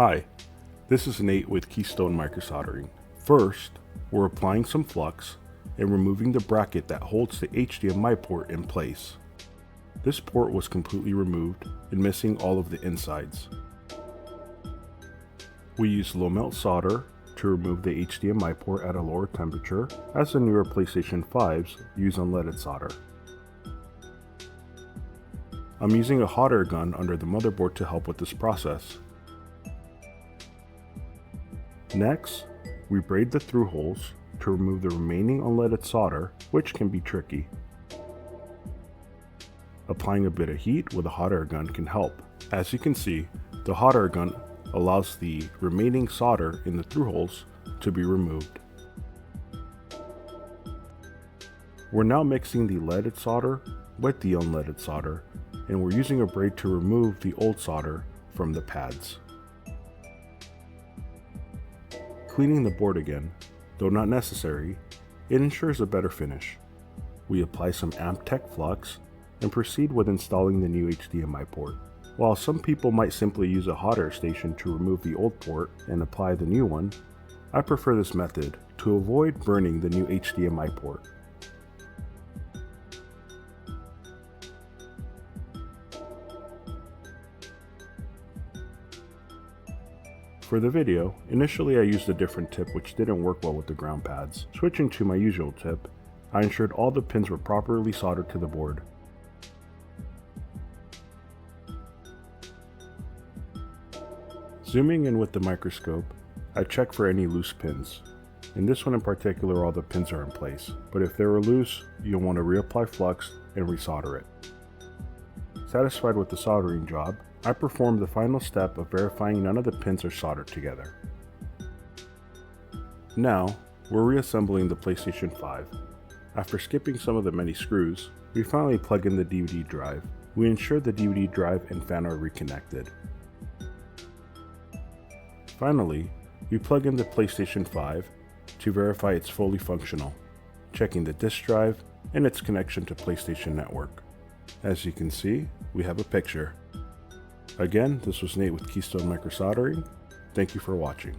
Hi, this is Nate with Keystone Microsoldering. First, we're applying some flux and removing the bracket that holds the HDMI port in place. This port was completely removed and missing all of the insides. We use low melt solder to remove the HDMI port at a lower temperature, as the newer PlayStation 5s use unleaded solder. I'm using a hot air gun under the motherboard to help with this process. Next, we braid the through holes to remove the remaining unleaded solder, which can be tricky. Applying a bit of heat with a hot air gun can help. As you can see, the hot air gun allows the remaining solder in the through holes to be removed. We're now mixing the leaded solder with the unleaded solder, and we're using a braid to remove the old solder from the pads. Cleaning the board again, though not necessary, it ensures a better finish. We apply some Amtech flux and proceed with installing the new HDMI port. While some people might simply use a hot air station to remove the old port and apply the new one, I prefer this method to avoid burning the new HDMI port. For the video, initially I used a different tip which didn't work well with the ground pads. Switching to my usual tip, I ensured all the pins were properly soldered to the board. Zooming in with the microscope, I check for any loose pins. In this one in particular, all the pins are in place, but if they were loose, you'll want to reapply flux and resolder it. Satisfied with the soldering job, I performed the final step of verifying none of the pins are soldered together. Now, we're reassembling the PlayStation 5. After skipping some of the many screws, we finally plug in the DVD drive. We ensure the DVD drive and fan are reconnected. Finally, we plug in the PlayStation 5 to verify it's fully functional, checking the disk drive and its connection to PlayStation Network. As you can see, we have a picture. Again, this was Nate with Keystone Microsoldering. Thank you for watching.